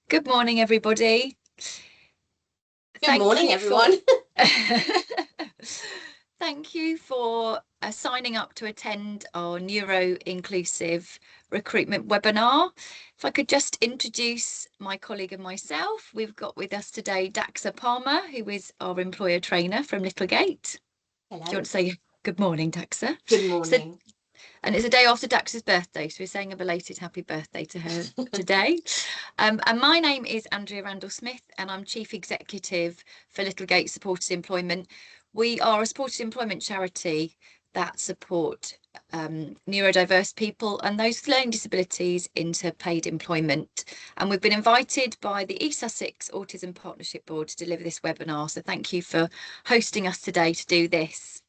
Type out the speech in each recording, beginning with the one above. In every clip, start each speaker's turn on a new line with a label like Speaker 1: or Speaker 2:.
Speaker 1: Good morning, everybody.
Speaker 2: Good
Speaker 1: Thank
Speaker 2: morning,
Speaker 1: you for
Speaker 2: everyone.
Speaker 1: thank you for signing up to attend our Neuro Inclusive Recruitment webinar. If I could just introduce my colleague and myself, we've got with us today Daxa Palmer, who is our employer trainer from Littlegate. Do you
Speaker 2: Hello.
Speaker 1: want to say good morning, Daxa?
Speaker 2: Good
Speaker 1: So,
Speaker 2: morning.
Speaker 1: and it's a day after Daxa's birthday, so we're saying a belated happy birthday to her today. And my name is Andrea Randall-Smith, and I'm Chief Executive for Littlegate Supported Employment. We are a supported employment charity that support neurodiverse people and those with learning disabilities into paid employment. And we've been invited by the East Sussex Autism Partnership Board to deliver this webinar. So thank you for hosting us today to do this.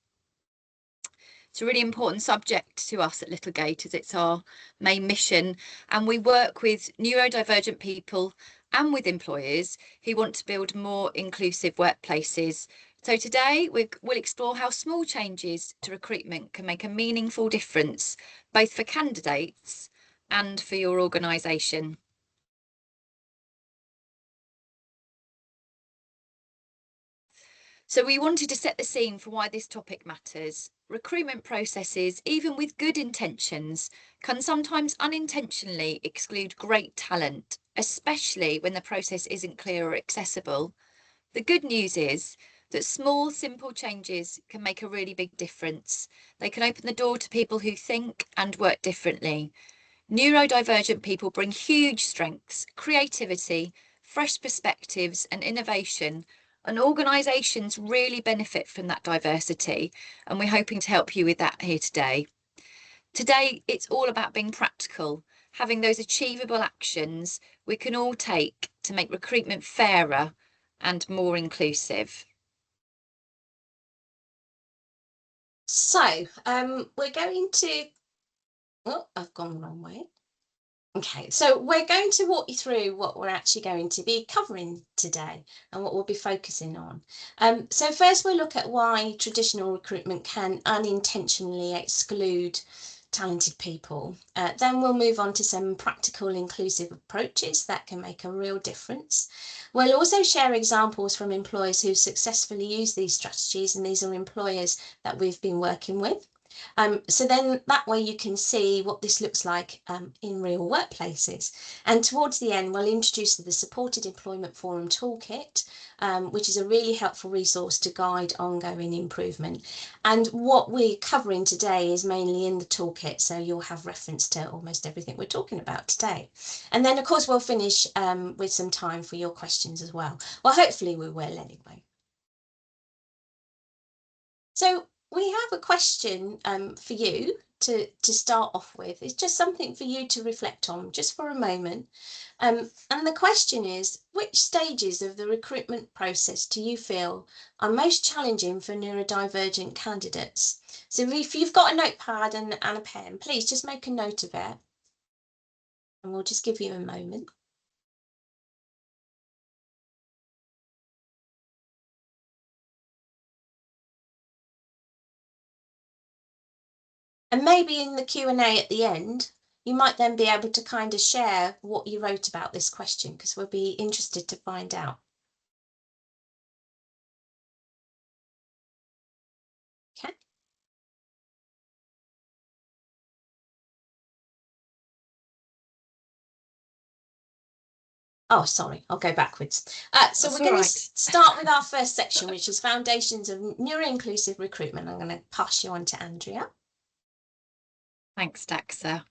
Speaker 1: It's a really important subject to us at Littlegate as it's our main mission, and we work with neurodivergent people and with employers who want to build more inclusive workplaces. So today we'll explore how small changes to recruitment can make a meaningful difference, both for candidates and for your organisation. So we wanted to set the scene for why this topic matters. Recruitment processes, even with good intentions, can sometimes unintentionally exclude great talent, especially when the process isn't clear or accessible. The good news is that small, simple changes can make a really big difference. They can open the door to people who think and work differently. Neurodivergent people bring huge strengths, creativity, fresh perspectives, and innovation. And organisations really benefit from that diversity. And we're hoping to help you with that here today. Today, it's all about being practical, having those achievable actions we can all take to make recruitment fairer and more inclusive.
Speaker 2: So, we're going to, oh, I've gone the wrong way. Okay, so we're going to walk you through what we're actually going to be covering today and what we'll be focusing on. So first we'll look at why traditional recruitment can unintentionally exclude talented people. Then we'll move on to some practical inclusive approaches that can make a real difference. We'll also share examples from employers who successfully use these strategies, and these are employers that we've been working with. So then that way you can see what this looks like in real workplaces. And towards the end, we'll introduce the Supported Employment Forum Toolkit, which is a really helpful resource to guide ongoing improvement. And what we're covering today is mainly in the toolkit, so you'll have reference to almost everything we're talking about today. And then, of course, we'll finish with some time for your questions as well. Well, hopefully we will anyway. So we have a question for you to start off with. It's just something for you to reflect on just for a moment. And the question is, which stages of the recruitment process do you feel are most challenging for neurodivergent candidates? So if you've got a notepad and a pen, please just make a note of it. And we'll just give you a moment. And maybe in the Q&A at the end, you might then be able to kind of share what you wrote about this question, because we'll be interested to find out. Okay. Oh, sorry, I'll go backwards. So
Speaker 1: That's
Speaker 2: we're
Speaker 1: all
Speaker 2: going to
Speaker 1: right.
Speaker 2: start with our first section, which is Foundations of Neuro-Inclusive Recruitment. I'm going to pass you on to Andrea.
Speaker 1: Thanks, Daxa.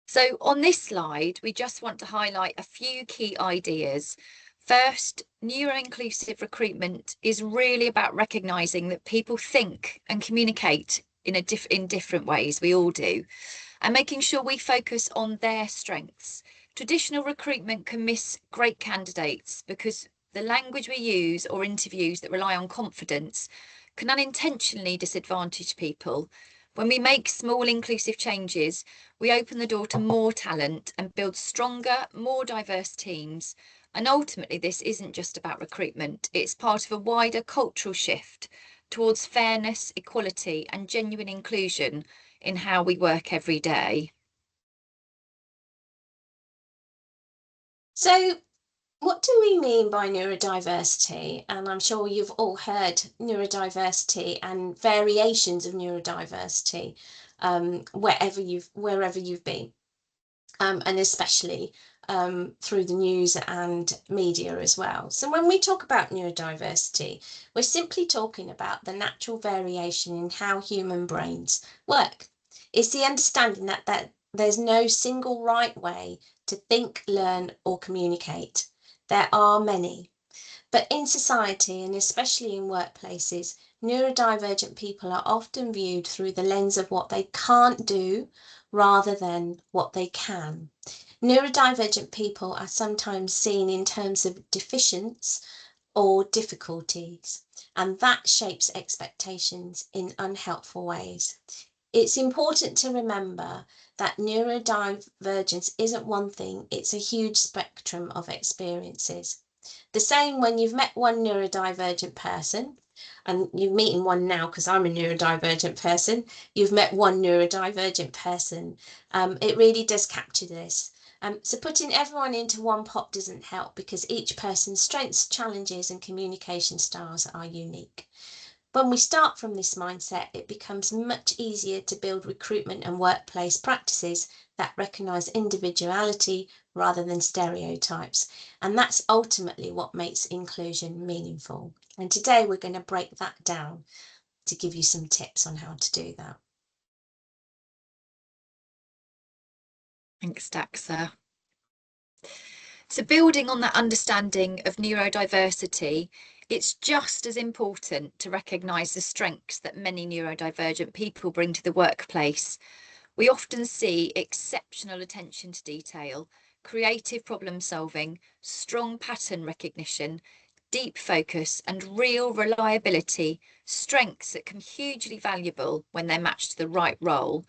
Speaker 1: So on this slide, we just want to highlight a few key ideas. First, neuro-inclusive recruitment is really about recognising that people think and communicate in different ways. We all do. And making sure we focus on their strengths. Traditional recruitment can miss great candidates because the language we use or interviews that rely on confidence can unintentionally disadvantage people. When we make small inclusive changes, we open the door to more talent and build stronger, more diverse teams. And ultimately, this isn't just about recruitment, it's part of a wider cultural shift towards fairness, equality, and genuine inclusion in how we work every day.
Speaker 2: So what do we mean by neurodiversity? And I'm sure you've all heard neurodiversity and variations of neurodiversity wherever you've been, and especially through the news and media as well. So when we talk about neurodiversity, we're simply talking about the natural variation in how human brains work. It's the understanding that there's no single right way to think, learn, or communicate. There are many. But in society, and especially in workplaces, neurodivergent people are often viewed through the lens of what they can't do rather than what they can. Neurodivergent people are sometimes seen in terms of deficiencies or difficulties, and that shapes expectations in unhelpful ways. It's important to remember that neurodivergence isn't one thing, it's a huge spectrum of experiences. The same when you've met one neurodivergent person, and you're meeting one now because I'm a neurodivergent person, you've met one neurodivergent person. It really does capture this. So putting everyone into one pot doesn't help because each person's strengths, challenges, and communication styles are unique. When we start from this mindset, it becomes much easier to build recruitment and workplace practices that recognise individuality rather than stereotypes. And that's ultimately what makes inclusion meaningful. And today we're going to break that down to give you some tips on how to do that.
Speaker 1: Thanks, Daxa. So building on that understanding of neurodiversity, it's just as important to recognise the strengths that many neurodivergent people bring to the workplace. We often see exceptional attention to detail, creative problem solving, strong pattern recognition, deep focus, and real reliability, strengths that can be hugely valuable when they're matched to the right role.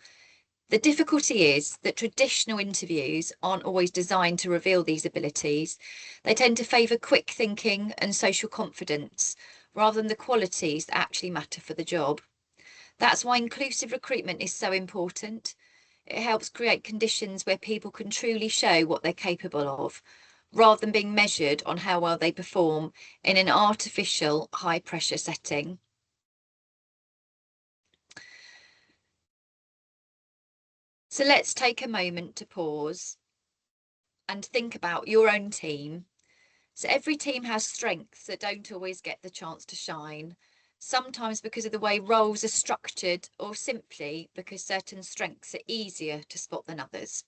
Speaker 1: The difficulty is that traditional interviews aren't always designed to reveal these abilities. They tend to favour quick thinking and social confidence rather than the qualities that actually matter for the job. That's why inclusive recruitment is so important. It helps create conditions where people can truly show what they're capable of, rather than being measured on how well they perform in an artificial, high-pressure setting. So let's take a moment to pause and think about your own team. So every team has strengths that don't always get the chance to shine, sometimes because of the way roles are structured or simply because certain strengths are easier to spot than others.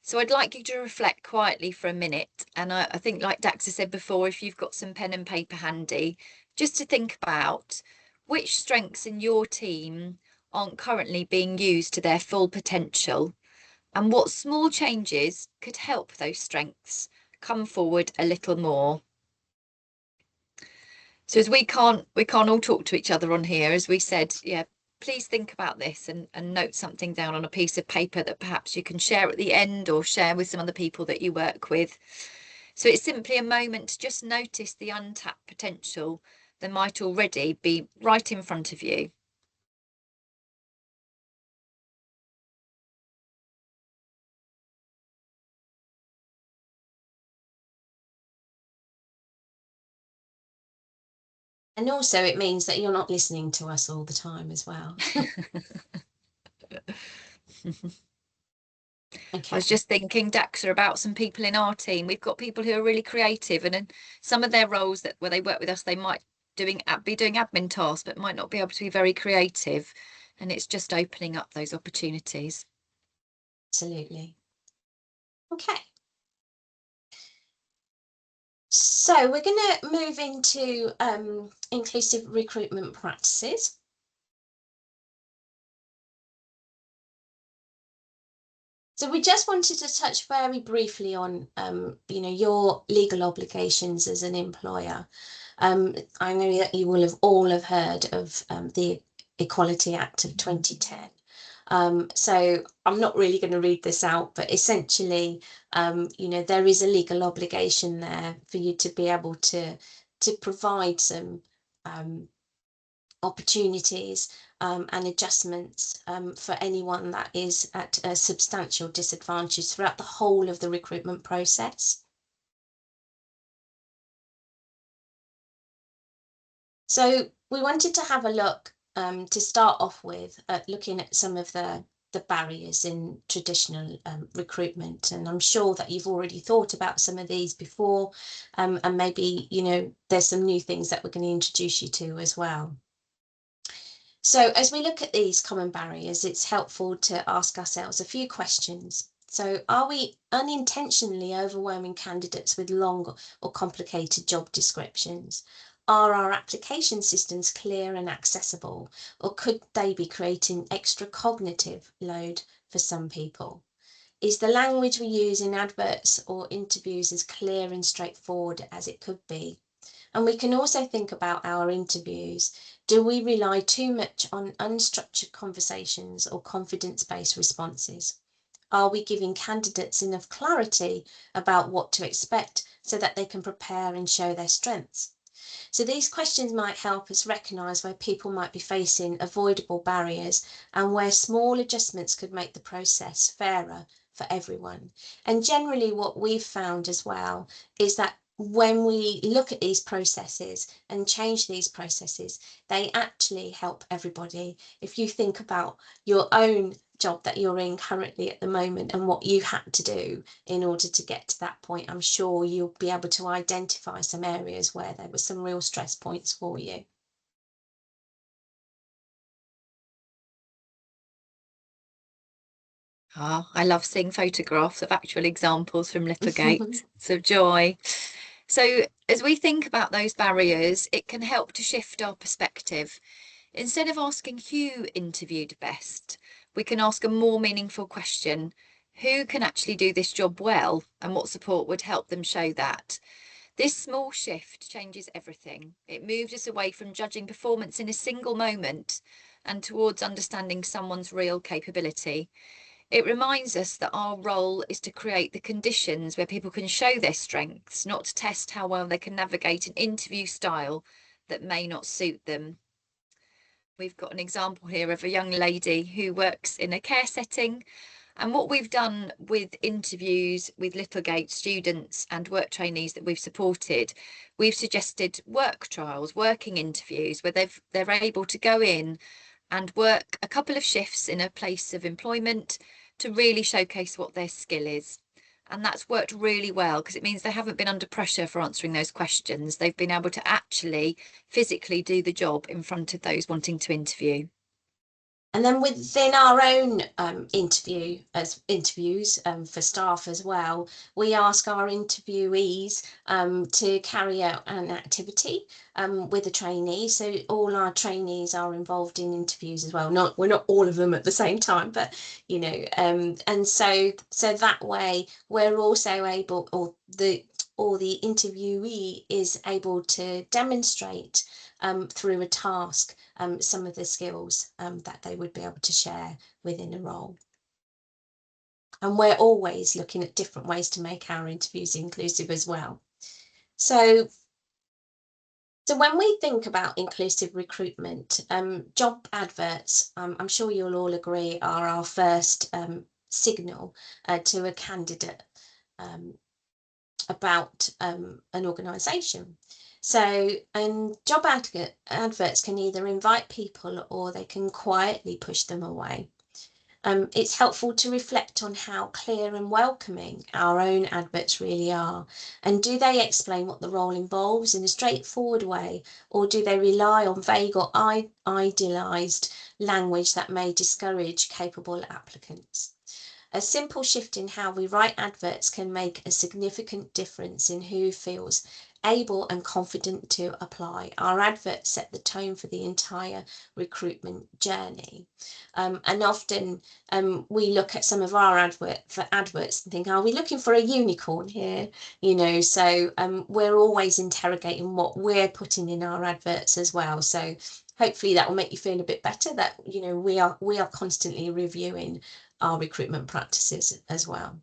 Speaker 1: So I'd like you to reflect quietly for a minute. And I think, like Daxa said before, if you've got some pen and paper handy, just to think about which strengths in your team aren't currently being used to their full potential, and what small changes could help those strengths come forward a little more. So as we can't all talk to each other on here, as we said, yeah, please think about this and note something down on a piece of paper that perhaps you can share at the end or share with some other people that you work with. So it's simply a moment to just notice the untapped potential that might already be right in front of you.
Speaker 2: And also it means that you're not listening to us all the time as well.
Speaker 1: I was just thinking, Daxa, about some people in our team. We've got people who are really creative, and in some of their roles that where they work with us, they might be doing admin tasks, but might not be able to be very creative. And it's just opening up those opportunities.
Speaker 2: Absolutely. Okay. So we're going to move into inclusive recruitment practices. So we just wanted to touch very briefly on, your legal obligations as an employer. I know that you will have all have heard of the Equality Act of 2010. So I'm not really going to read this out, but essentially, there is a legal obligation there for you to be able to provide some opportunities and adjustments for anyone that is at a substantial disadvantage throughout the whole of the recruitment process. So we wanted to have a look to start off with at looking at some of the barriers in traditional recruitment, and I'm sure that you've already thought about some of these before, and maybe there's some new things that we're going to introduce you to as well. So as we look at these common barriers, it's helpful to ask ourselves a few questions. So are we unintentionally overwhelming candidates with long or complicated job descriptions? Are our application systems clear and accessible, or could they be creating extra cognitive load for some people? Is the language we use in adverts or interviews as clear and straightforward as it could be? And we can also think about our interviews. Do we rely too much on unstructured conversations or confidence-based responses? Are we giving candidates enough clarity about what to expect so that they can prepare and show their strengths? So these questions might help us recognise where people might be facing avoidable barriers and where small adjustments could make the process fairer for everyone. And generally what we've found as well is that when we look at these processes and change these processes, they actually help everybody. If you think about your own job that you're in currently at the moment and what you had to do in order to get to that point, I'm sure you'll be able to identify some areas where there were some real stress points for you.
Speaker 1: Oh, I love seeing photographs of actual examples from Littlegate. It's a joy. So as we think about those barriers, it can help to shift our perspective. Instead of asking who interviewed best, we can ask a more meaningful question. Who can actually do this job well, and what support would help them show that? This small shift changes everything. It moves us away from judging performance in a single moment and towards understanding someone's real capability. It reminds us that our role is to create the conditions where people can show their strengths, not to test how well they can navigate an interview style that may not suit them. We've got an example here of a young lady who works in a care setting. And what we've done with interviews with Littlegate students and work trainees that we've supported, we've suggested work trials, working interviews, where they're able to go in and work a couple of shifts in a place of employment to really showcase what their skill is. And that's worked really well because it means they haven't been under pressure for answering those questions. They've been able to actually physically do the job in front of those wanting to interview.
Speaker 2: And then within our own interviews for staff as well, we ask our interviewees to carry out an activity with a trainee. So all our trainees are involved in interviews as well. We're not all of them at the same time, but and so that way we're also able, or the interviewee is able to demonstrate through a task some of the skills that they would be able to share within a role. And we're always looking at different ways to make our interviews inclusive as well. So when we think about inclusive recruitment, job adverts, I'm sure you'll all agree, are our first signal to a candidate about an organisation. So, and job adverts can either invite people or they can quietly push them away. It's helpful to reflect on how clear and welcoming our own adverts really are. And do they explain what the role involves in a straightforward way, or do they rely on vague or idealised language that may discourage capable applicants? A simple shift in how we write adverts can make a significant difference in who feels able and confident to apply. Our adverts set the tone for the entire recruitment journey. And often we look at some of our adverts and think, are we looking for a unicorn here? So we're always interrogating what we're putting in our adverts as well. So hopefully that will make you feel a bit better that we are constantly reviewing our recruitment practices as well.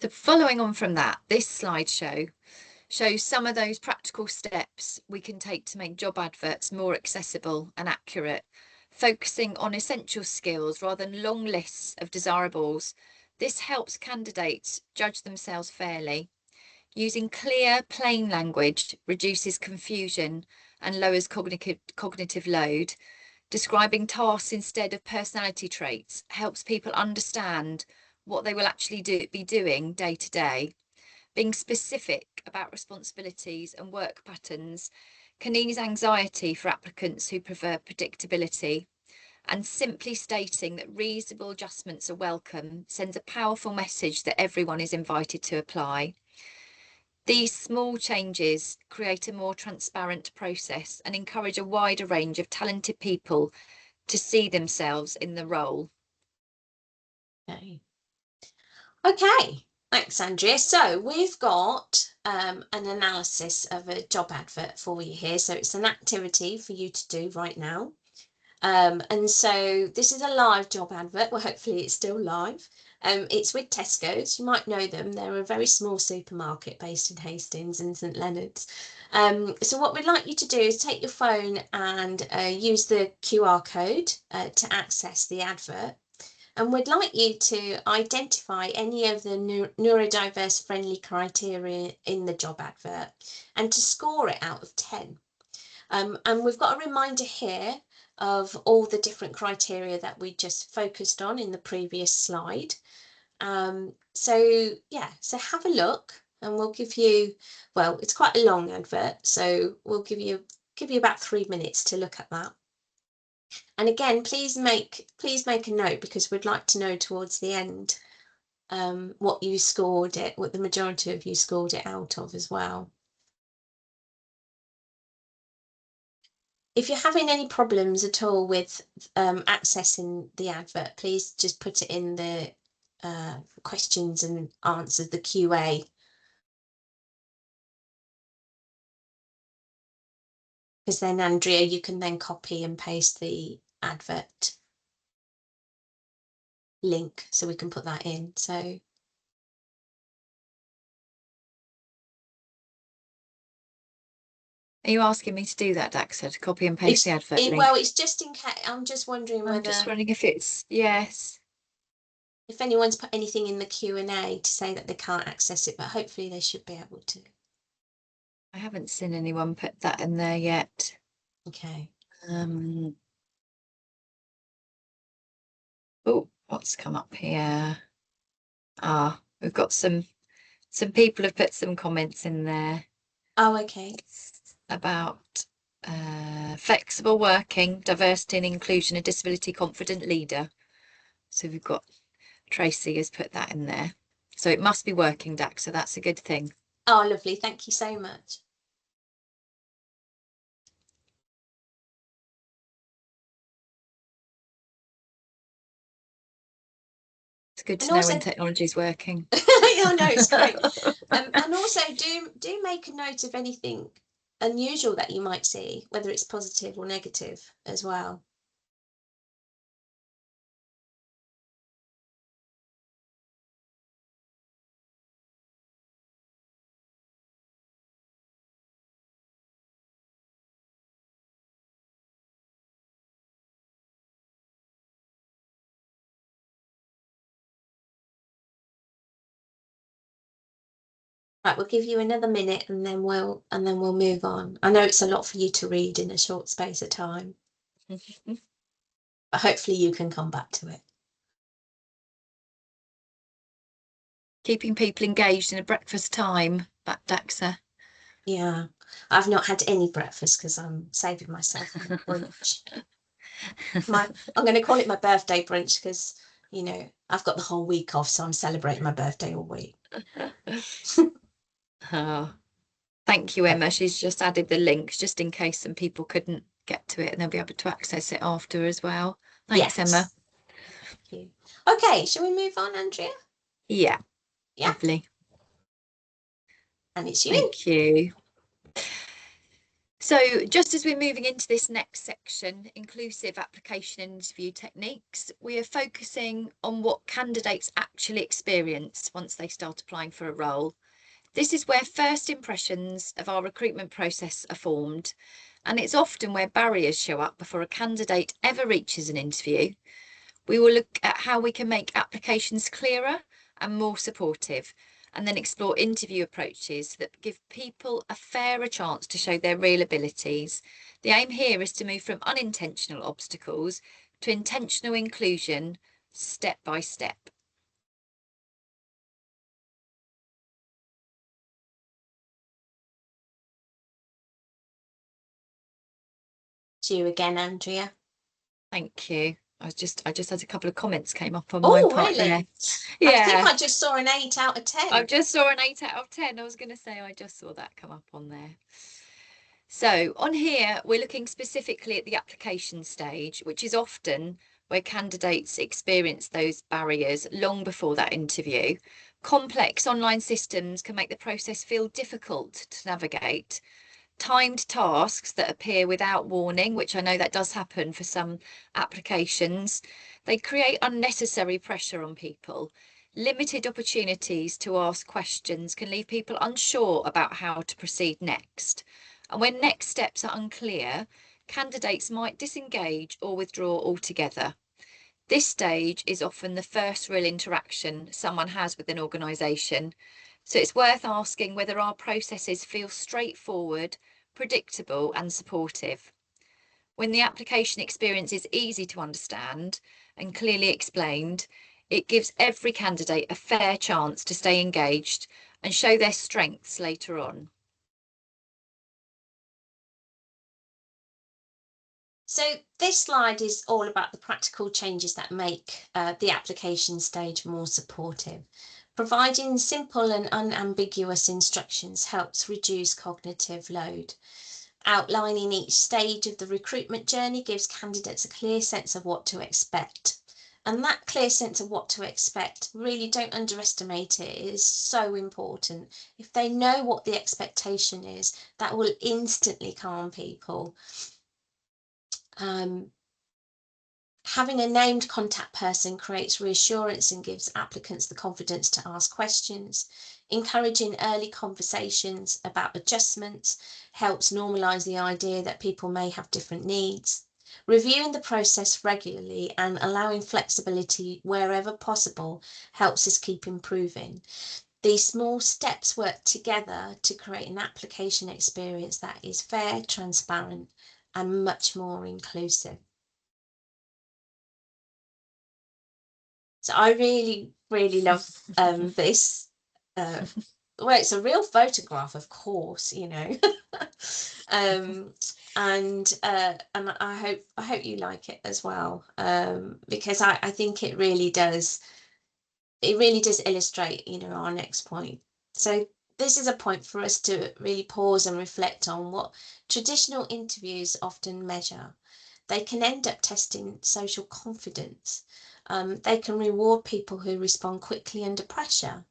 Speaker 1: So following on from that, this slideshow shows some of those practical steps we can take to make job adverts more accessible and accurate, focusing on essential skills rather than long lists of desirables. This helps candidates judge themselves fairly. Using clear, plain language reduces confusion and lowers cognitive load. Describing tasks instead of personality traits helps people understand what they will actually be doing day to day. Being specific about responsibilities and work patterns can ease anxiety for applicants who prefer predictability. And simply stating that reasonable adjustments are welcome sends a powerful message that everyone is invited to apply. These small changes create a more transparent process and encourage a wider range of talented people to see themselves in the role.
Speaker 2: Okay, thanks, Andrea. So we've got an analysis of a job advert for you here. So it's an activity for you to do right now. And so this is a live job advert. Well, hopefully it's still live. It's with Tesco's. You might know them. They're a very small supermarket based in Hastings and St Leonard's. So what we'd like you to do is take your phone and use the QR code to access the advert. And we'd like you to identify any of the neurodiverse friendly criteria in the job advert and to score it out of 10. And we've got a reminder here of all the different criteria that we just focused on in the previous slide. So have a look and we'll give you, well, it's quite a long advert, so we'll give you about 3 minutes to look at that. And again, please make a note, because we'd like to know towards the end what you scored it, what the majority of you scored it out of as well. If you're having any problems at all with accessing the advert, please just put it in the questions and answers, the QA. Because then, Andrea, you can then copy and paste the advert link, so we can put that in. So
Speaker 1: Are you asking me to do that, Daxa, to copy and paste the advert link?
Speaker 2: Well, it's just in case. I'm just wondering whether.
Speaker 1: I'm just wondering if it's, yes.
Speaker 2: If anyone's put anything in the Q&A to say that they can't access it, but hopefully they should be able to.
Speaker 1: I haven't seen anyone put that in there yet.
Speaker 2: Okay.
Speaker 1: Oh, what's come up here? We've got some people have put some comments in there.
Speaker 2: Oh, okay.
Speaker 1: About flexible working, diversity and inclusion, a disability confident leader. So we've got Tracy has put that in there. So it must be working, Dax, so that's a good thing.
Speaker 2: Oh, lovely. Thank you so much.
Speaker 1: It's good to know when technology is working.
Speaker 2: Oh, no, it's great. And also do make a note of anything unusual that you might see, whether it's positive or negative as well. Right, we'll give you another minute and then we'll move on. I know it's a lot for you to read in a short space of time. But hopefully you can come back to it.
Speaker 1: Keeping people engaged in a breakfast time, Daxa.
Speaker 2: Yeah, I've not had any breakfast because I'm saving myself brunch. I'm going to call it my birthday brunch because, you know, I've got the whole week off, so I'm celebrating my birthday all week.
Speaker 1: Oh, thank you, Emma. She's just added the links just in case some people couldn't get to it and they'll be able to access it after as well. Thanks, yes. Emma.
Speaker 2: Thank you. Okay, shall we move on, Andrea?
Speaker 1: Yeah. Lovely.
Speaker 2: And it's you.
Speaker 1: Thank you. So just as we're moving into this next section, inclusive application and interview techniques, we are focusing on what candidates actually experience once they start applying for a role. This is where first impressions of our recruitment process are formed, and it's often where barriers show up before a candidate ever reaches an interview. We will look at how we can make applications clearer and more supportive, and then explore interview approaches that give people a fairer chance to show their real abilities. The aim here is to move from unintentional obstacles to intentional inclusion, step by step.
Speaker 2: To you again, Andrea.
Speaker 1: Thank you. I just had a couple of comments came up on my
Speaker 2: Oh,
Speaker 1: part
Speaker 2: really?
Speaker 1: there.
Speaker 2: I
Speaker 1: Yeah.
Speaker 2: think I just saw an 8 out of 10.
Speaker 1: I just saw an 8 out of 10. I was going to say I just saw that come up on there. So on here, we're looking specifically at the application stage, which is often where candidates experience those barriers long before that interview. Complex online systems can make the process feel difficult to navigate. Timed tasks that appear without warning, which I know that does happen for some applications, they create unnecessary pressure on people. Limited opportunities to ask questions can leave people unsure about how to proceed next. And when next steps are unclear, candidates might disengage or withdraw altogether. This stage is often the first real interaction someone has with an organisation. So it's worth asking whether our processes feel straightforward, predictable and supportive. When the application experience is easy to understand and clearly explained, it gives every candidate a fair chance to stay engaged and show their strengths later on.
Speaker 2: So this slide is all about the practical changes that make the application stage more supportive. Providing simple and unambiguous instructions helps reduce cognitive load. Outlining each stage of the recruitment journey gives candidates a clear sense of what to expect. And that clear sense of what to expect, really don't underestimate it. It is so important. If they know what the expectation is, that will instantly calm people. Having a named contact person creates reassurance and gives applicants the confidence to ask questions. Encouraging early conversations about adjustments helps normalise the idea that people may have different needs. Reviewing the process regularly and allowing flexibility wherever possible helps us keep improving. These small steps work together to create an application experience that is fair, transparent, and much more inclusive. So I really, really love this. Well, it's a real photograph, of course, you know. And I hope you like it as well, because I think it really does illustrate, you know, our next point. So this is a point for us to really pause and reflect on what traditional interviews often measure. They can end up testing social confidence. They can reward people who respond quickly under pressure.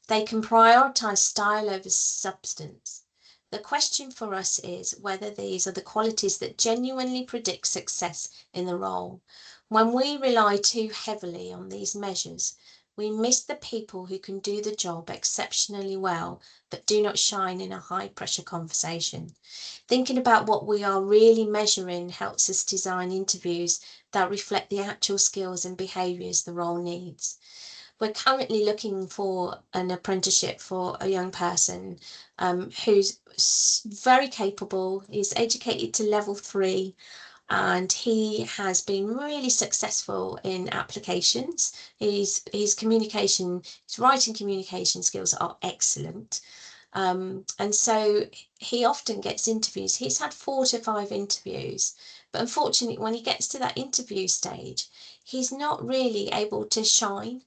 Speaker 2: They can prioritise style over substance. The question for us is whether these are the qualities that genuinely predict success in the role. When we rely too heavily on these measures, we miss the people who can do the job exceptionally well, but do not shine in a high-pressure conversation. Thinking about what we are really measuring helps us design interviews that reflect the actual skills and behaviours the role needs. We're currently looking for an apprenticeship for a young person who's very capable, is educated to level 3, and he has been really successful in applications. His writing communication skills are excellent. And so he often gets interviews. He's had 4 to 5 interviews, but unfortunately, when he gets to that interview stage, he's not really able to shine,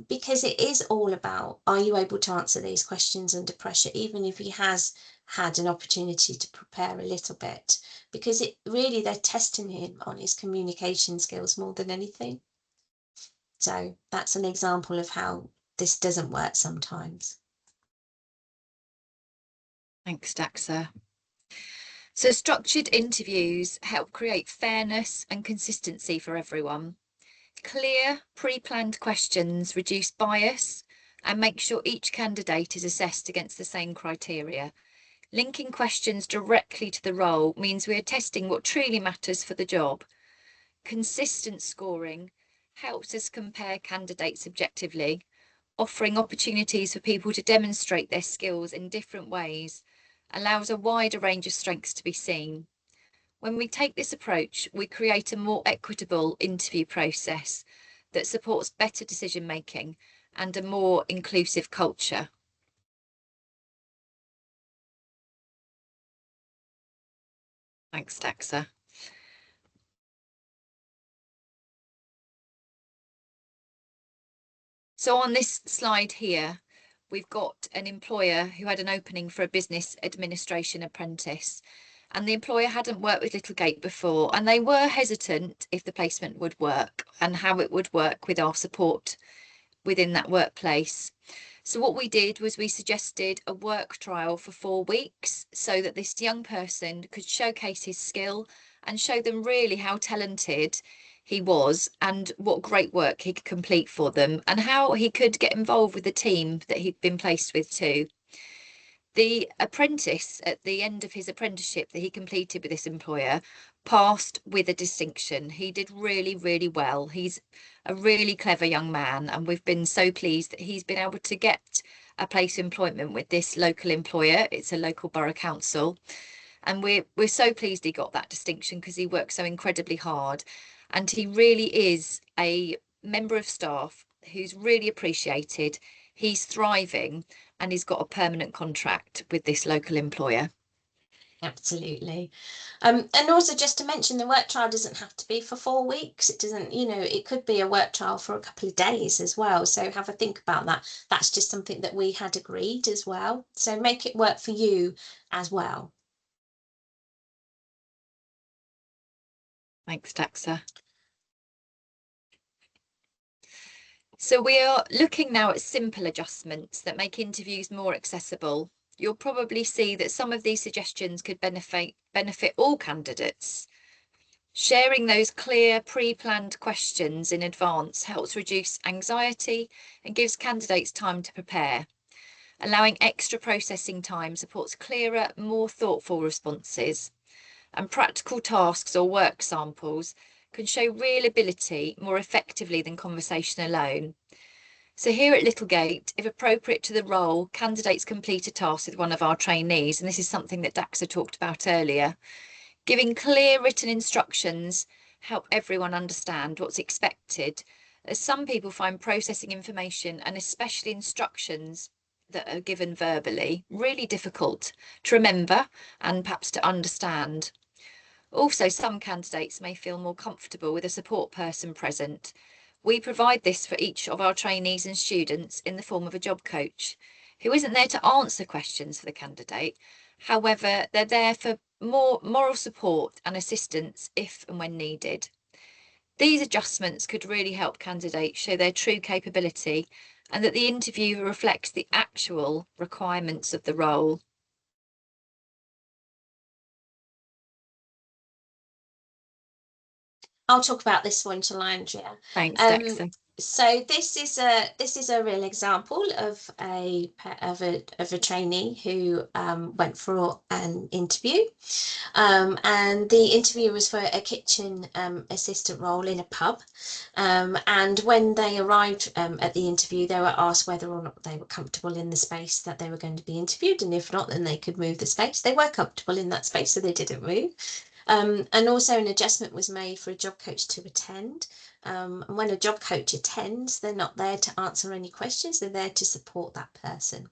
Speaker 2: because it is all about, are you able to answer these questions under pressure, even if he has had an opportunity to prepare a little bit, because it really, they're testing him on his communication skills more than anything. So that's an example of how this doesn't work sometimes.
Speaker 1: Thanks, Daxa. So structured interviews help create fairness and consistency for everyone. Clear, pre-planned questions reduce bias and make sure each candidate is assessed against the same criteria. Linking questions directly to the role means we are testing what truly matters for the job. Consistent scoring helps us compare candidates objectively, offering opportunities for people to demonstrate their skills in different ways allows a wider range of strengths to be seen. When we take this approach, we create a more equitable interview process that supports better decision making and a more inclusive culture. Thanks, Daxa. So on this slide here, we've got an employer who had an opening for a business administration apprentice, and the employer hadn't worked with Littlegate before, and they were hesitant if the placement would work and how it would work with our support within that workplace. So what we did was we suggested a work trial for 4 weeks so that this young person could showcase his skill and show them really how talented he was and what great work he could complete for them and how he could get involved with the team that he'd been placed with too. The apprentice, at the end of his apprenticeship that he completed with this employer, passed with a distinction. He did really, really well. He's a really clever young man, and we've been so pleased that he's been able to get a place of employment with this local employer. It's a local borough council, and we're so pleased he got that distinction because he worked so incredibly hard, and he really is a member of staff who's really appreciated. He's thriving and he's got a permanent contract with this local employer.
Speaker 2: Absolutely. And also just to mention, the work trial doesn't have to be for 4 weeks. It doesn't, it could be a work trial for a couple of days as well. So have a think about that. That's just something that we had agreed as well. So make it work for you as well.
Speaker 1: Thanks, Daxa. So we are looking now at simple adjustments that make interviews more accessible. You'll probably see that some of these suggestions could benefit all candidates. Sharing those clear pre-planned questions in advance helps reduce anxiety and gives candidates time to prepare. Allowing extra processing time supports clearer, more thoughtful responses. And practical tasks or work samples can show real ability more effectively than conversation alone. So here at Littlegate, if appropriate to the role, candidates complete a task with one of our trainees, and this is something that Daxa talked about earlier. Giving clear written instructions help everyone understand what's expected, as some people find processing information, and especially instructions that are given verbally, really difficult to remember and perhaps to understand. Also, some candidates may feel more comfortable with a support person present. We provide this for each of our trainees and students in the form of a job coach, who isn't there to answer questions for the candidate. However, they're there for more moral support and assistance if and when needed. These adjustments could really help candidates show their true capability and that the interview reflects the actual requirements of the role.
Speaker 2: I'll talk about this one, shall I, Andrea?
Speaker 1: Thanks, Daxa.
Speaker 2: So this is a real example of a trainee who went for an interview, and the interview was for a kitchen assistant role in a pub. And when they arrived at the interview, they were asked whether or not they were comfortable in the space that they were going to be interviewed, and if not, then they could move the space. They were comfortable in that space, so they didn't move. And also an adjustment was made for a job coach to attend. And when a job coach attends, they're not there to answer any questions, they're there to support that person.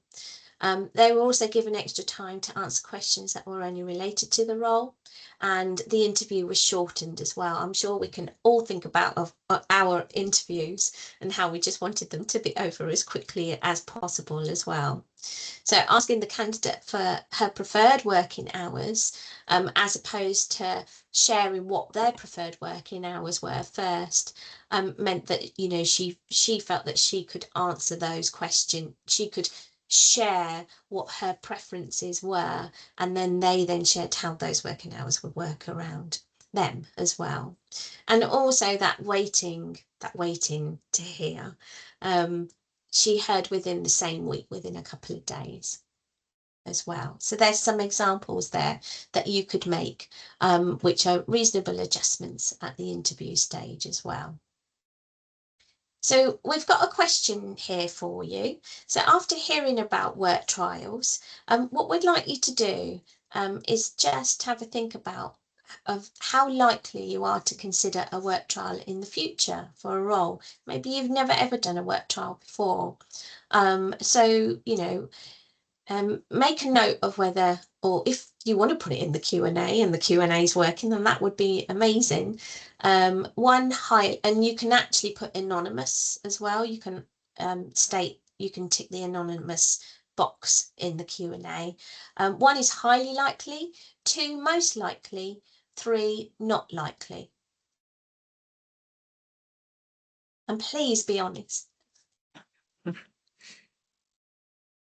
Speaker 2: They were also given extra time to answer questions that were only related to the role, and the interview was shortened as well. I'm sure we can all think about our interviews and how we just wanted them to be over as quickly as possible as well. So asking the candidate for her preferred working hours, as opposed to sharing what their preferred working hours were first, meant that she felt that she could answer those questions. She could share what her preferences were, and then they shared how those working hours would work around them as well. And also that waiting to hear, she heard within the same week, within a couple of days as well. So there's some examples there that you could make, which are reasonable adjustments at the interview stage as well. So we've got a question here for you. So after hearing about work trials, what we'd like you to do is just have a think about of how likely you are to consider a work trial in the future for a role. Maybe you've never ever done a work trial before. So, you know, make a note of whether, or if you want to put it in the Q&A and the Q&A is working, then that would be amazing. And you can actually put anonymous as well. You can you can tick the anonymous box in the Q&A. One is highly likely, 2 most likely, 3 not likely. And please be honest.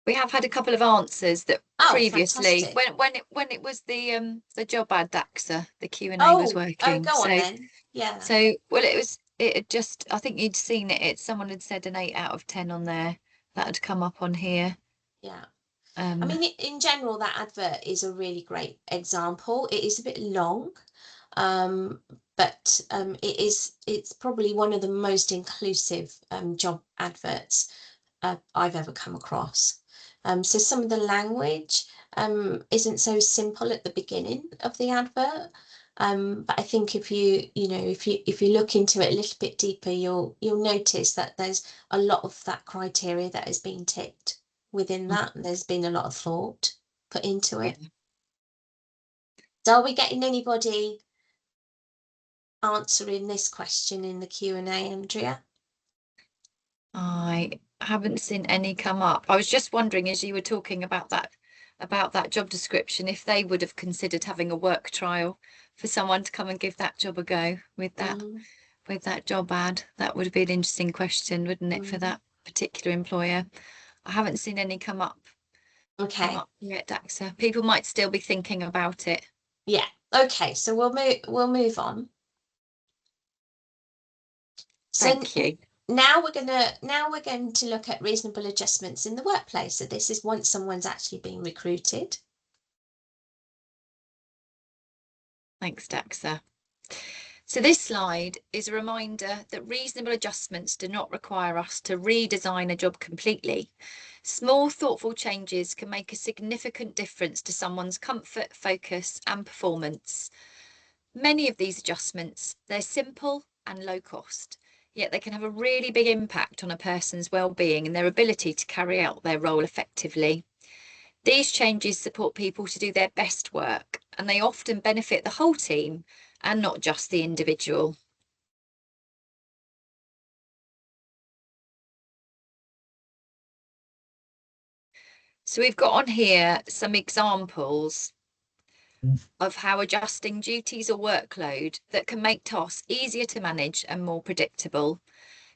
Speaker 1: We have had a couple of answers that previously,
Speaker 2: fantastic.
Speaker 1: when it was the job ad DAXA, the Q&A was
Speaker 2: Oh,
Speaker 1: working.
Speaker 2: go on
Speaker 1: So
Speaker 2: then. Yeah.
Speaker 1: so well, it had just, I think you'd seen it. Someone had said an 8 out of 10 on there. That had come up on here.
Speaker 2: Yeah. I mean, in general, that advert is a really great example. It is a bit long, but it's probably one of the most inclusive job adverts I've ever come across. So some of the language isn't so simple at the beginning of the advert. But I think if you look into it a little bit deeper, you'll notice that there's a lot of that criteria that is being ticked within that. There's been a lot of thought put into it.
Speaker 1: Yeah.
Speaker 2: So are we getting anybody answering this question in the Q&A, Andrea?
Speaker 1: I haven't seen any come up. I was just wondering, as you were talking about that job description, if they would have considered having a work trial for someone to come and give that job a go with that job ad. That would be an interesting question, wouldn't it, for that particular employer? I haven't seen any come up
Speaker 2: Okay.
Speaker 1: yet, Daxa. People might still be thinking about it.
Speaker 2: Yeah. Okay. So we'll move on.
Speaker 1: Thank you.
Speaker 2: Now we're going to look at reasonable adjustments in the workplace. So this is once someone's actually been recruited.
Speaker 1: Thanks, Daxa. So this slide is a reminder that reasonable adjustments do not require us to redesign a job completely. Small, thoughtful changes can make a significant difference to someone's comfort, focus, and performance. Many of these adjustments, they're simple and low cost, yet they can have a really big impact on a person's well-being and their ability to carry out their role effectively. These changes support people to do their best work, and they often benefit the whole team and not just the individual. So we've got on here some examples of how adjusting duties or workload that can make tasks easier to manage and more predictable,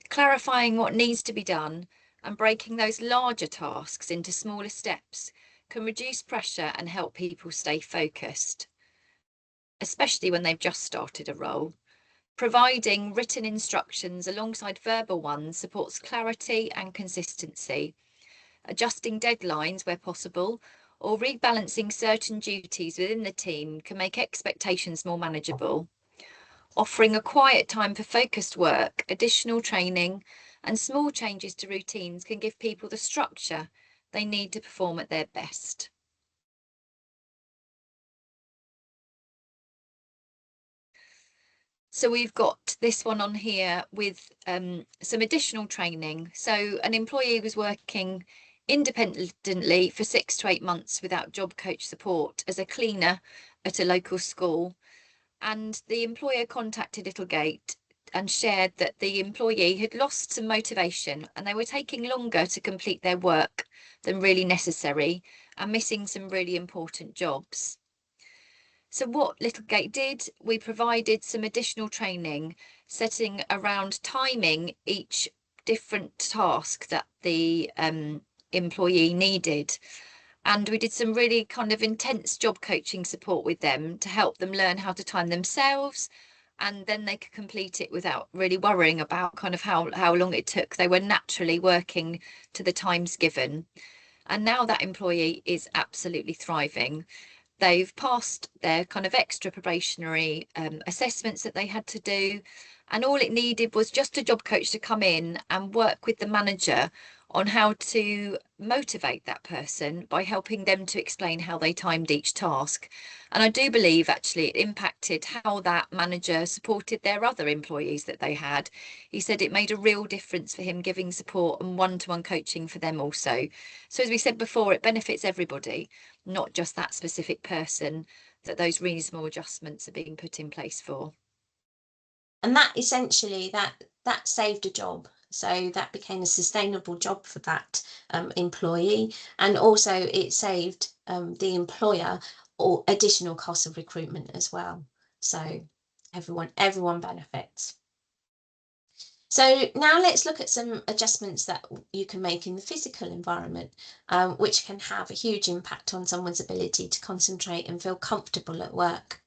Speaker 1: clarifying what needs to be done and breaking those larger tasks into smaller steps can reduce pressure and help people stay focused, especially when they've just started a role. Providing written instructions alongside verbal ones supports clarity and consistency. Adjusting deadlines where possible or rebalancing certain duties within the team can make expectations more manageable. Offering a quiet time for focused work, additional training, and small changes to routines can give people the structure they need to perform at their best. So we've got this one on here with some additional training. So an employee was working independently for 6 to 8 months without job coach support as a cleaner at a local school. And the employer contacted Littlegate and shared that the employee had lost some motivation and they were taking longer to complete their work than really necessary and missing some really important jobs. So what Littlegate did, we provided some additional training, setting around timing each different task that the employee needed. And we did some really kind of intense job coaching support with them to help them learn how to time themselves. And then they could complete it without really worrying about kind of how long it took. They were naturally working to the times given. And now that employee is absolutely thriving. They've passed their kind of extra probationary assessments that they had to do, And all it needed was just a job coach to come in and work with the manager on how to motivate that person by helping them to explain how they timed each task. And I do believe actually it impacted how that manager supported their other employees that they had. He said it made a real difference for him, giving support and one-to-one coaching for them also. So as we said before, it benefits everybody, not just that specific person that those really small adjustments are being put in place for.
Speaker 2: And that essentially that saved a job. So that became a sustainable job for that employee, and also it saved the employer or additional costs of recruitment as well. So everyone benefits. So now let's look at some adjustments that you can make in the physical environment, which can have a huge impact on someone's ability to concentrate and feel comfortable at work.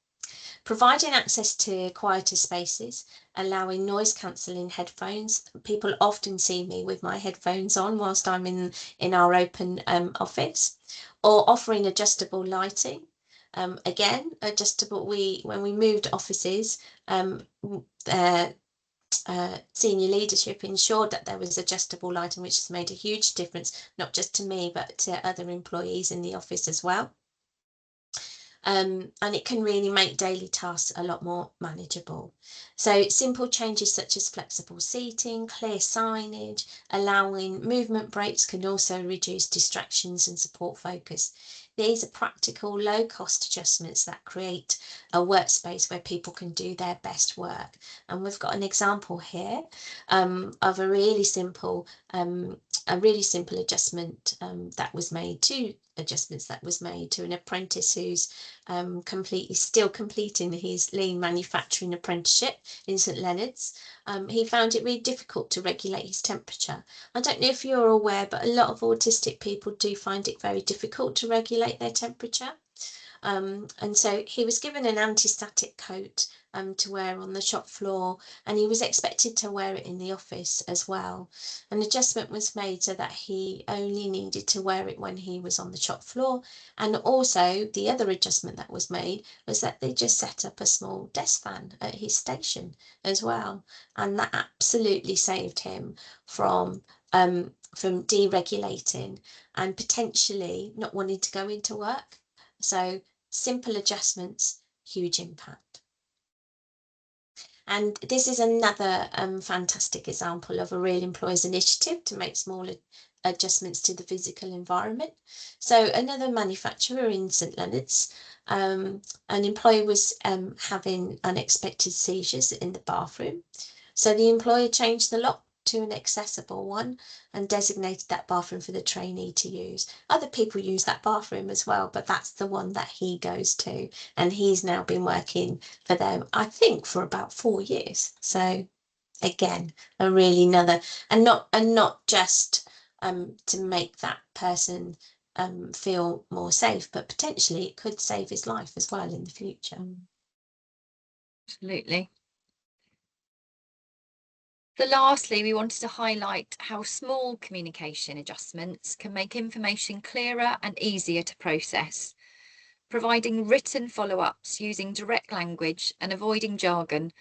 Speaker 2: Providing access to quieter spaces, allowing noise cancelling headphones. People often see me with my headphones on whilst I'm in our open office, or offering adjustable lighting. Again, adjustable. When we moved offices, senior leadership ensured that there was adjustable lighting, which has made a huge difference, not just to me, but to other employees in the office as well. And it can really make daily tasks a lot more manageable. So simple changes such as flexible seating, clear signage, allowing movement breaks can also reduce distractions and support focus. These are practical, low-cost adjustments that create a workspace where people can do their best work. And we've got an example here of a really simple adjustment that was made to an apprentice who's still completing his lean manufacturing apprenticeship in St Leonard's. He found it really difficult to regulate his temperature. I don't know if you're aware, but a lot of autistic people do find it very difficult to regulate their temperature. And so he was given an anti-static coat to wear on the shop floor, and he was expected to wear it in the office as well. An adjustment was made so that he only needed to wear it when he was on the shop floor. And also the other adjustment that was made was that they just set up a small desk fan at his station as well. And that absolutely saved him from deregulating and potentially not wanting to go into work. So simple adjustments, huge impact. And this is another fantastic example of a real employer's initiative to make small adjustments to the physical environment. So another manufacturer in St Leonard's, an employee was having unexpected seizures in the bathroom. So the employer changed the lock to an accessible one and designated that bathroom for the trainee to use. Other people use that bathroom as well, but that's the one that he goes to, and he's now been working for them, I think, for about 4 years. So again, a really another, and not just to make that person feel more safe, but potentially it could save his life as well in the future.
Speaker 1: Absolutely. So lastly, we wanted to highlight how small communication adjustments can make information clearer and easier to process. Providing written follow-ups using direct language and avoiding jargon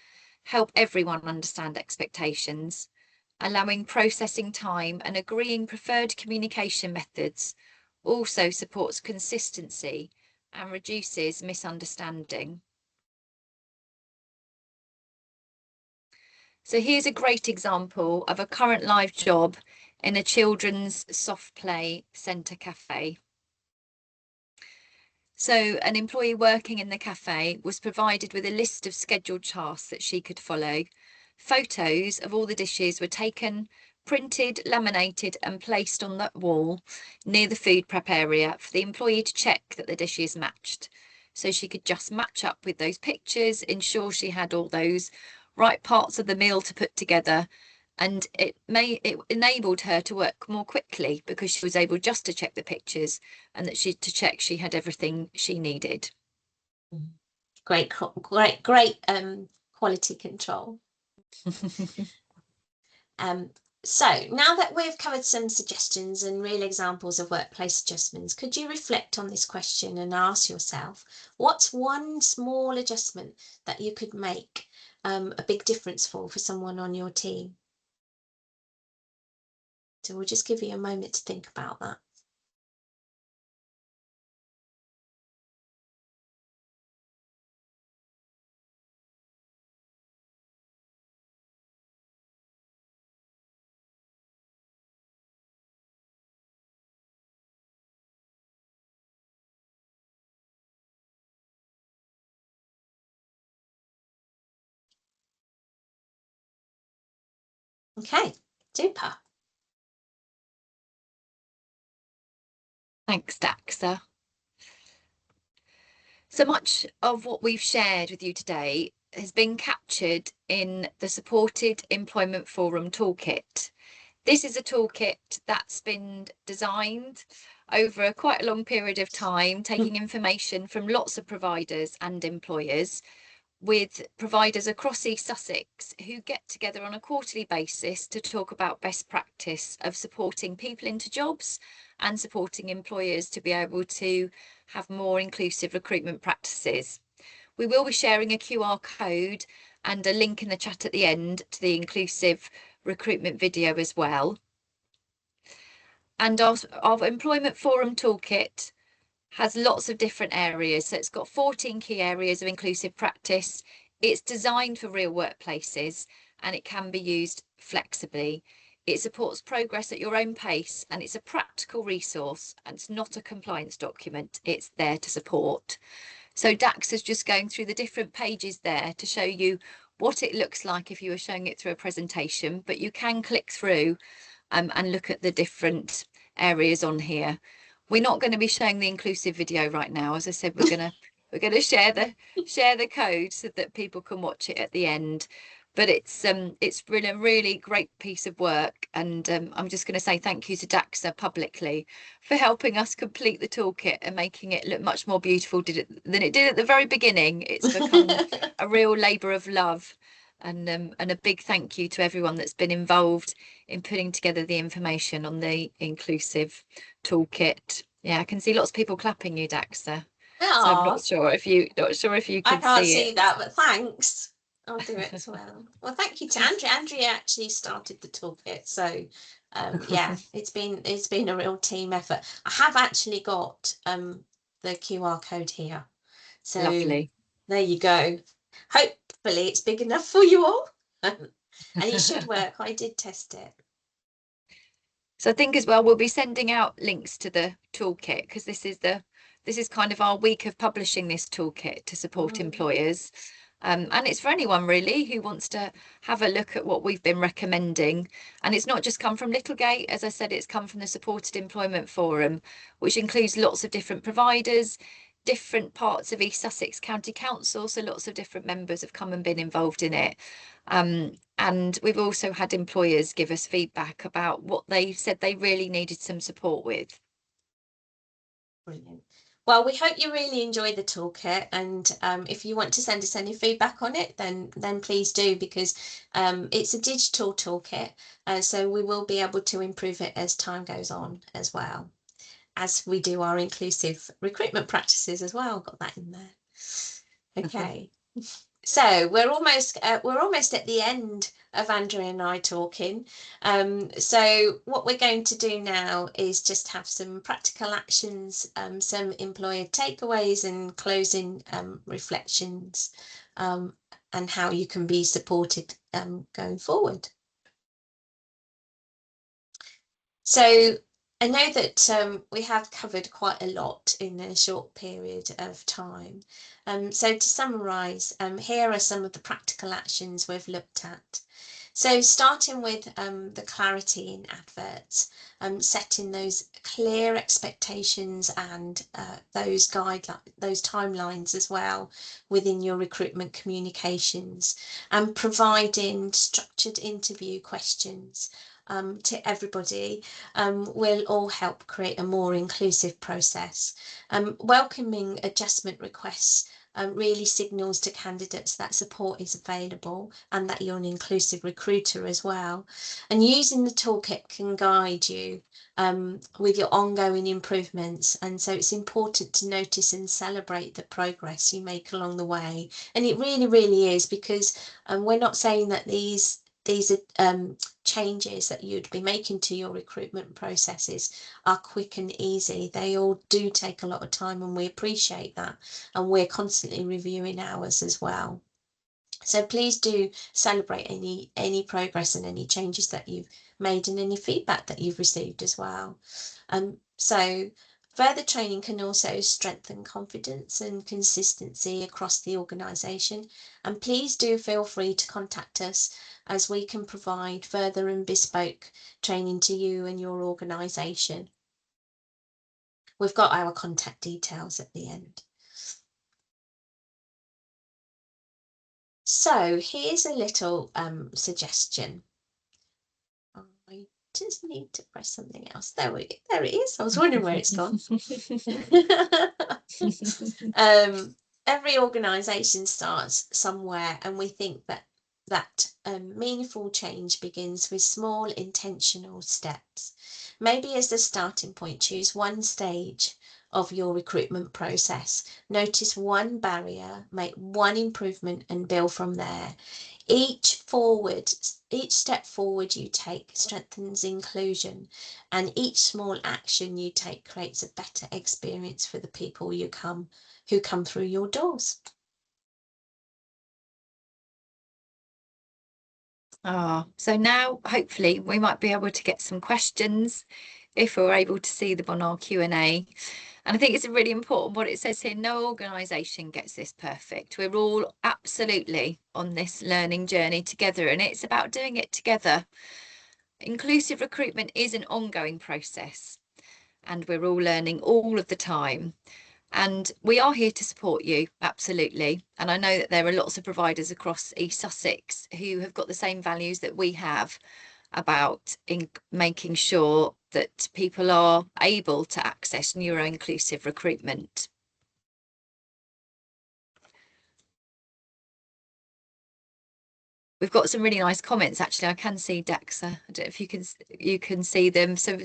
Speaker 1: help everyone understand expectations. Allowing processing time and agreeing preferred communication methods also supports consistency and reduces misunderstanding. So here's a great example of a current live job in a children's soft play centre cafe. So an employee working in the cafe was provided with a list of scheduled tasks that she could follow. Photos of all the dishes were taken, printed, laminated and placed on that wall near the food prep area for the employee to check that the dishes matched. So she could just match up with those pictures, ensure she had all those right parts of the meal to put together, and it enabled her to work more quickly because she was able just to check the pictures and that she had everything she needed.
Speaker 2: Great quality control. So now that we've covered some suggestions and real examples of workplace adjustments, could you reflect on this question and ask yourself, what's one small adjustment that you could make a big difference for someone on your team? So we'll just give you a moment to think about that. Okay, super.
Speaker 1: Thanks, Daxa. So much of what we've shared with you today has been captured in the Supported Employment Forum toolkit. This is a toolkit that's been designed over quite a long period of time, taking information from lots of providers and employers, with providers across East Sussex who get together on a quarterly basis to talk about best practice of supporting people into jobs and supporting employers to be able to have more inclusive recruitment practices. We will be sharing a QR code and a link in the chat at the end to the inclusive recruitment video as well. And our Employment Forum toolkit has lots of different areas. So it's got 14 key areas of inclusive practice. It's designed for real workplaces and it can be used flexibly. It supports progress at your own pace and it's a practical resource and it's not a compliance document. It's there to support. So Dax is just going through the different pages there to show you what it looks like if you were showing it through a presentation, but you can click through and look at the different areas on here. We're not going to be showing the inclusive video right now. As I said, we're going to share the code so that people can watch it at the end. But it's been a really great piece of work, and I'm just going to say thank you to Daxa publicly for helping us complete the toolkit and making it look much more beautiful than it did at the very beginning. It's become a real labour of love. And a big thank you to everyone that's been involved in putting together the information on the inclusive toolkit. Yeah, I can see lots of people clapping you, Daxa. So I'm not sure if you
Speaker 2: I
Speaker 1: can
Speaker 2: can't
Speaker 1: see
Speaker 2: see
Speaker 1: it.
Speaker 2: that, but thanks. I'll do it as well. Well, thank you to Andrea. Andrea actually started the toolkit, so yeah, it's been a real team effort. I have actually got the QR code here, so
Speaker 1: Lovely.
Speaker 2: there you go. Hopefully, it's big enough for you all, and it should work. I did test it.
Speaker 1: So I think as well, we'll be sending out links to the toolkit because this is kind of our week of publishing this toolkit to support employers. And it's for anyone really who wants to have a look at what we've been recommending. And it's not just come from Littlegate, as I said, it's come from the Supported Employment Forum, which includes lots of different providers, different parts of East Sussex County Council. So lots of different members have come and been involved in it. And we've also had employers give us feedback about what they said they really needed some support with.
Speaker 2: Brilliant. Well, we hope you really enjoy the toolkit, and if you want to send us any feedback on it, then please do, because it's a digital toolkit, so we will be able to improve it as time goes on, as well as we do our inclusive recruitment practices as well. Got that in there. Okay. So we're almost at the end of Andrea and I talking. So what we're going to do now is just have some practical actions, some employer takeaways and closing reflections, and how you can be supported going forward. So I know that we have covered quite a lot in a short period of time. So to summarise, here are some of the practical actions we've looked at. So starting with the clarity in adverts, setting those clear expectations and those timelines as well within your recruitment communications, and providing structured interview questions to everybody will all help create a more inclusive process. Welcoming adjustment requests really signals to candidates that support is available and that you're an inclusive recruiter as well. And using the toolkit can guide you with your ongoing improvements. And so it's important to notice and celebrate the progress you make along the way. And it really, really is, because we're not saying that these are changes that you'd be making to your recruitment processes are quick and easy. They all do take a lot of time, and we appreciate that. And we're constantly reviewing ours as well. So please do celebrate any progress and any changes that you've made and any feedback that you've received as well. So further training can also strengthen confidence and consistency across the organisation. And please do feel free to contact us, as we can provide further and bespoke training to you and your organisation. We've got our contact details at the end. So here's a little suggestion. I just need to press something else. There it is. I was wondering where it's gone. Every organisation starts somewhere, and we think that meaningful change begins with small intentional steps. Maybe as the starting point, choose one stage of your recruitment process. Notice one barrier, make one improvement, and build from there. Each step forward you take strengthens inclusion, and each small action you take creates a better experience for the people who come through your doors.
Speaker 1: So now hopefully we might be able to get some questions if we're able to see them on our Q&A. And I think it's really important what it says here: no organisation gets this perfect. We're all absolutely on this learning journey together, and it's about doing it together. Inclusive recruitment is an ongoing process, and we're all learning all of the time. And we are here to support you, absolutely. And I know that there are lots of providers across East Sussex who have got the same values that we have about making sure that people are able to access neuro-inclusive recruitment. We've got some really nice comments, actually. I can see Daxa. I don't know if you can see them. So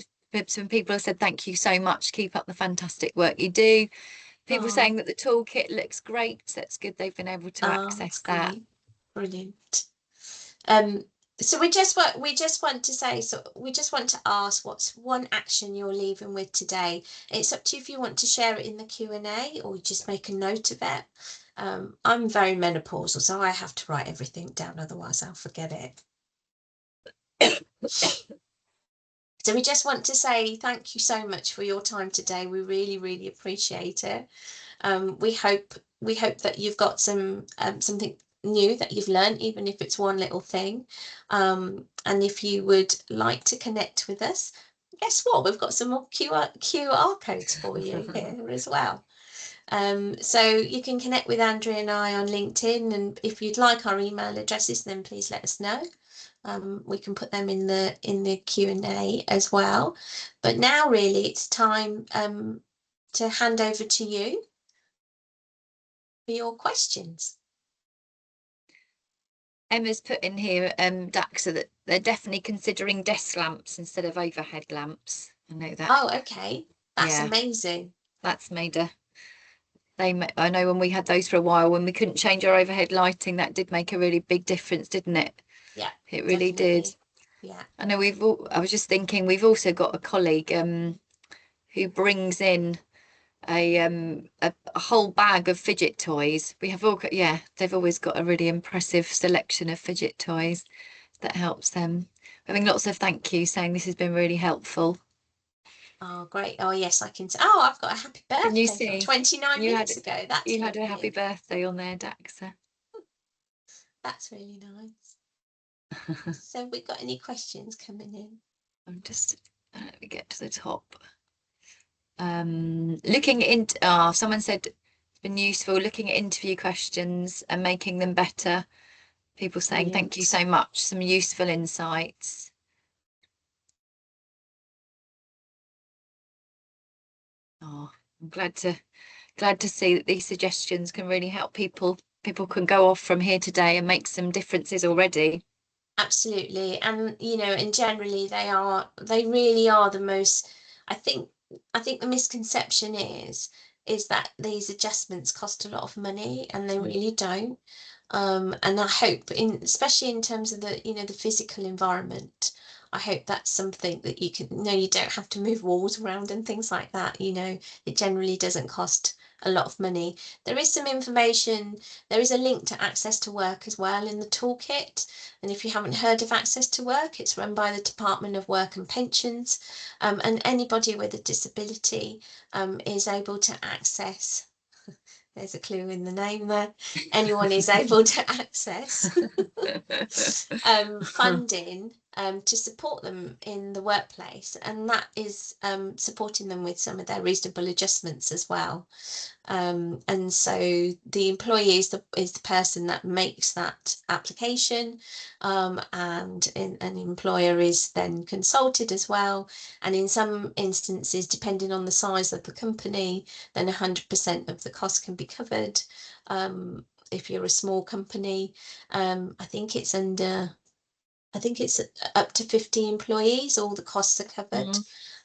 Speaker 1: some people have said, thank you so much. Keep up the fantastic work you do. People saying that the toolkit looks great. So that's good. They've been able to access that.
Speaker 2: Brilliant. So we just want to ask, what's one action you're leaving with today? It's up to you if you want to share it in the Q&A or just make a note of it. I'm very menopausal, so I have to write everything down, otherwise I'll forget it. So we just want to say thank you so much for your time today. We really, really appreciate it. We hope that you've got something new that you've learned, even if it's one little thing. And if you would like to connect with us, guess what? We've got some more QR codes for you here as well. So you can connect with Andrea and I on LinkedIn, and if you'd like our email addresses, then please let us know. We can put them in the Q&A as well. But now really it's time to hand over to you for your questions.
Speaker 1: Emma's put in here, Daxa, that they're definitely considering desk lamps instead of overhead lamps. I know that.
Speaker 2: Oh, okay. That's amazing.
Speaker 1: That's made I know when we had those for a while, when we couldn't change our overhead lighting, that did make a really big difference, didn't it?
Speaker 2: Yeah,
Speaker 1: it really did.
Speaker 2: Yeah.
Speaker 1: I know I was just thinking, we've also got a colleague who brings in a whole bag of fidget toys. We have all got, they've always got a really impressive selection of fidget toys that helps them. Having lots of thank you saying this has been really helpful.
Speaker 2: Oh, great. Oh, yes, I can see. Oh, I've got a happy birthday.
Speaker 1: Can you see?
Speaker 2: From 29 minutes ago. That's
Speaker 1: you had a happy birthday on there, Daxa.
Speaker 2: That's really nice. So we got any questions coming in?
Speaker 1: I'm just let me get to the top. Looking into someone said it's been useful looking at interview questions and making them better. People saying thank you so much, some useful insights. Oh, I'm glad to glad to see that these suggestions can really help people. People can go off from here today and make some differences already.
Speaker 2: Absolutely. And and generally they really are the most, I think the misconception is that these adjustments cost a lot of money, and they really don't. And I hope, especially in terms of the physical environment, I hope that's something that you can, you don't have to move walls around and things like that. It generally doesn't cost a lot of money. There is some information, there is a link to Access to Work as well in the toolkit. And if you haven't heard of Access to Work, it's run by the Department of Work and Pensions, and anybody with a disability is able to access. There's a clue in the name there. Anyone is able to access funding to support them in the workplace, and that is supporting them with some of their reasonable adjustments as well. And so the employee is the person that makes that application, and an employer is then consulted as well. And in some instances, depending on the size of the company, then 100% of the cost can be covered. If you're a small company, I think it's up to 50 employees, all the costs are covered.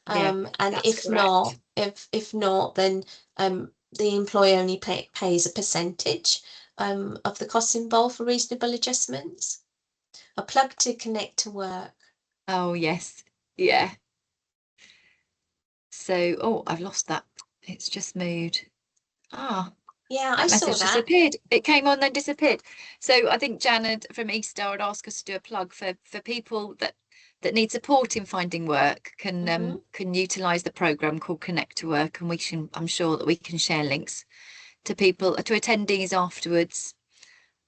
Speaker 2: And if not, then the employer only pays a percentage of the costs involved for reasonable adjustments. A plug to Connect to Work.
Speaker 1: Oh yes, yeah. So, oh, I've lost that. It's just moved. Ah,
Speaker 2: Yeah, I
Speaker 1: that
Speaker 2: saw
Speaker 1: message
Speaker 2: that.
Speaker 1: disappeared. It came on, then disappeared. So I think Janet from Easter would ask us to do a plug for people that need support in finding work can utilise the programme called Connect to Work, and I'm sure that we can share links to people, to attendees afterwards.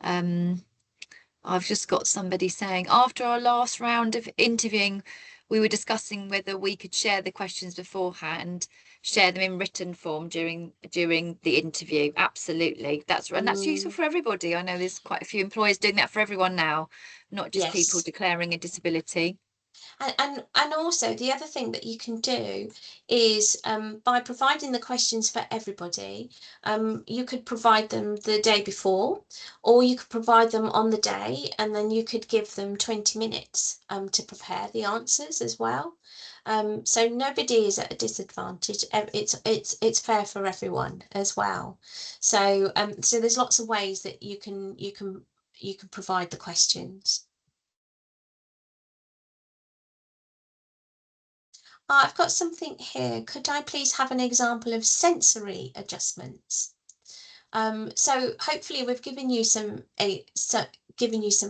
Speaker 1: I've just got somebody saying, after our last round of interviewing, we were discussing whether we could share the questions beforehand, share them in written form during the interview. Absolutely. And that's useful for everybody. I know there's quite a few employers doing that for everyone now, not just people declaring a disability.
Speaker 2: And also the other thing that you can do is by providing the questions for everybody, you could provide them the day before, or you could provide them on the day, and then you could give them 20 minutes to prepare the answers as well. So nobody is at a disadvantage. It's fair for everyone as well. So so there's lots of ways that you can provide the questions. I've got something here. Could I please have an example of sensory adjustments? So hopefully we've given you some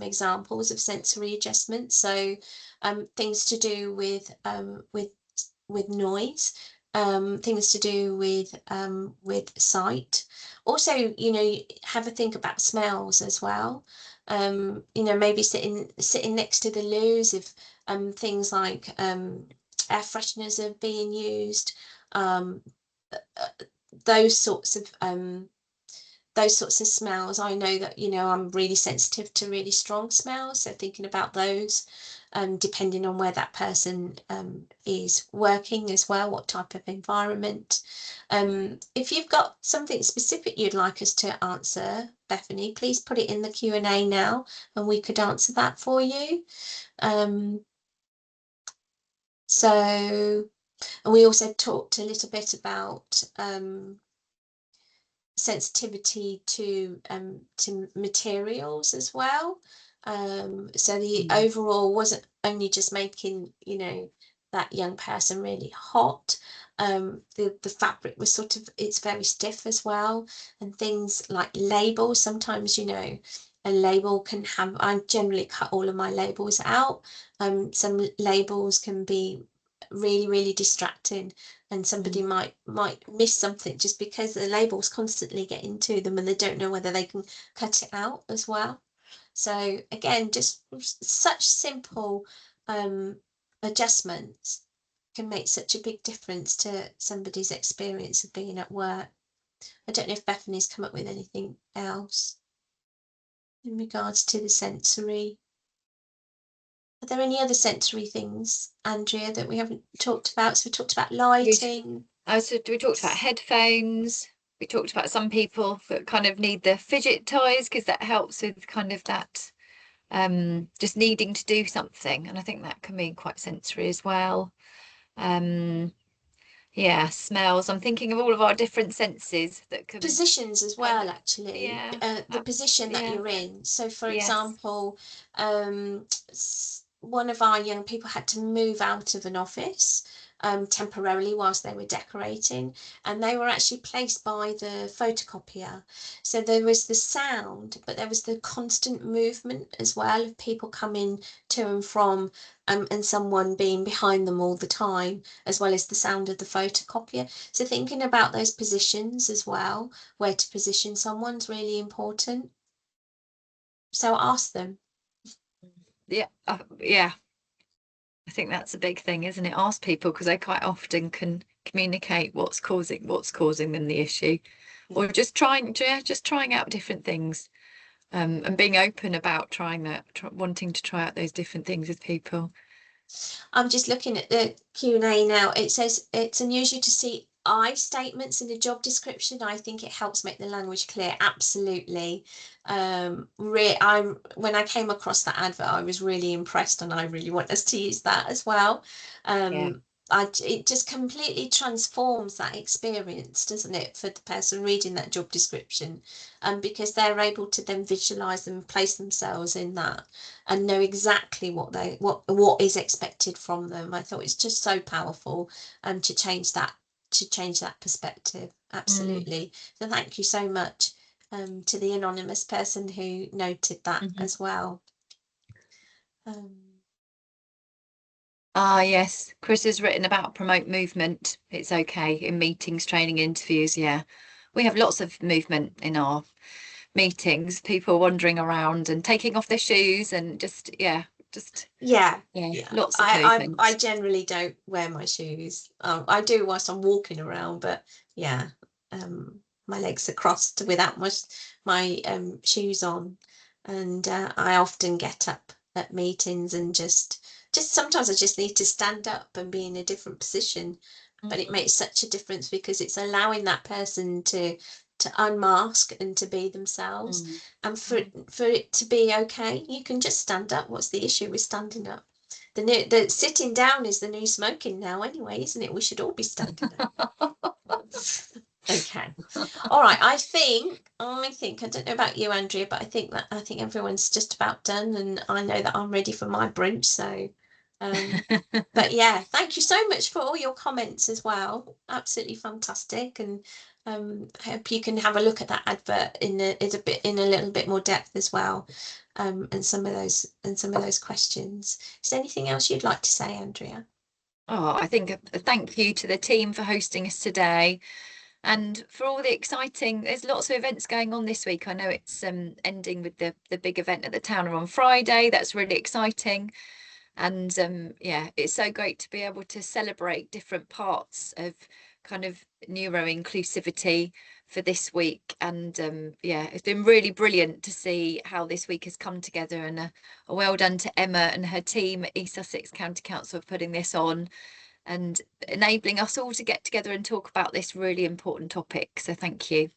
Speaker 2: examples of sensory adjustments. So things to do with noise, things to do with sight. Also, have a think about smells as well. Maybe sitting next to the loos, if things like air fresheners are being used, those sorts of smells. I know that I'm really sensitive to really strong smells, so thinking about those, depending on where that person is working as well, what type of environment. If you've got something specific you'd like us to answer, Bethany, please put it in the Q&A now, and we could answer that for you. So, and we also talked a little bit about sensitivity to materials as well. So the overall wasn't only just making that young person really hot. The fabric was it's very stiff as well, and things like labels. Sometimes a label can have, I generally cut all of my labels out. Some labels can be really distracting, and somebody might miss something just because the labels constantly get into them and they don't know whether they can cut it out as well. So again, just such simple adjustments can make such a big difference to somebody's experience of being at work. I don't know if Bethany's come up with anything else in regards to the sensory. Are there any other sensory things, Andrea, that we haven't talked about? So we talked about lighting.
Speaker 1: So we talked about headphones. we talked about some people that kind of need the fidget toys because that helps with kind of that just needing to do something, and I think that can be quite sensory as well. Yeah, smells. I'm thinking of all of our different senses that can
Speaker 2: Positions as
Speaker 1: kind
Speaker 2: well,
Speaker 1: of,
Speaker 2: actually,
Speaker 1: yeah,
Speaker 2: the position that
Speaker 1: yeah,
Speaker 2: you're in. So, for
Speaker 1: yes,
Speaker 2: example, one of our young people had to move out of an office temporarily whilst they were decorating, and they were actually placed by the photocopier. So there was the sound, but there was the constant movement as well of people coming to and from, and someone being behind them all the time, as well as the sound of the photocopier. So thinking about those positions as well, where to position someone's really important. So ask them.
Speaker 1: yeah, yeah. I think that's a big thing, isn't it? Ask people, because they quite often can communicate what's causing them the issue, or just trying out different things, and being open about trying that, wanting to try out those different things with people.
Speaker 2: I'm just looking at the Q&A now. It says it's unusual to see I statements in the job description. I think it helps make the language clear. Absolutely. When I came across that advert, I was really impressed, and I really want us to use that as well.
Speaker 1: Yeah.
Speaker 2: It just completely transforms that experience, doesn't it, for the person reading that job description, because they're able to then visualize and place themselves in that and know exactly what is expected from them. I thought it's just so powerful, to change that perspective.
Speaker 1: Mm.
Speaker 2: Absolutely. So thank you so much to the anonymous person who noted that
Speaker 1: Mhm.
Speaker 2: as well. Um,
Speaker 1: Ah, yes. Chris has written about promote movement. It's okay in meetings, training, interviews. Yeah. We have lots of movement in our meetings, people wandering around and taking off their shoes and just, yeah,
Speaker 2: yeah,
Speaker 1: yeah,
Speaker 2: yeah.
Speaker 1: lots of
Speaker 2: I
Speaker 1: movement.
Speaker 2: generally don't wear my shoes. I do whilst I'm walking around, but yeah, my legs are crossed without my shoes on, and I often get up at meetings and just sometimes I just need to stand up and be in a different position, but it
Speaker 1: Mm,
Speaker 2: makes such a difference because it's allowing that person to unmask and to be themselves.
Speaker 1: mm,
Speaker 2: And
Speaker 1: mm.
Speaker 2: for it to be okay, you can just stand up. What's the issue with standing up? The sitting down is the new smoking now anyway, isn't it? We should all be standing up. Okay. All right. I don't know about you, Andrea, but I think everyone's just about done, and I know that I'm ready for my brunch. So, but yeah, thank you so much for all your comments as well. Absolutely fantastic, and hope you can have a look at that advert in a little bit more depth as well, and some of those questions. Is there anything else you'd like to say, Andrea?
Speaker 1: Oh, I think a thank you to the team for hosting us today and for all the exciting, there's lots of events going on this week. I know it's ending with the big event at the town on Friday. That's really exciting. And yeah, it's so great to be able to celebrate different parts of kind of neuro inclusivity for this week. And yeah, it's been really brilliant to see how this week has come together. And a well done to Emma and her team at East Sussex County Council for putting this on and enabling us all to get together and talk about this really important topic. So thank you.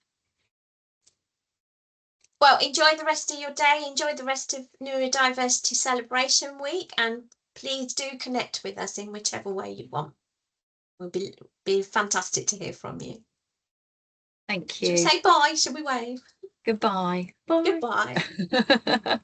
Speaker 2: Well, enjoy the rest of your day, enjoy the rest of Neurodiversity Celebration Week, and please do connect with us in whichever way you want. It will be fantastic to hear from you.
Speaker 1: Thank
Speaker 2: Should we
Speaker 1: you.
Speaker 2: say bye? Should we wave?
Speaker 1: Goodbye. Bye.
Speaker 2: Goodbye.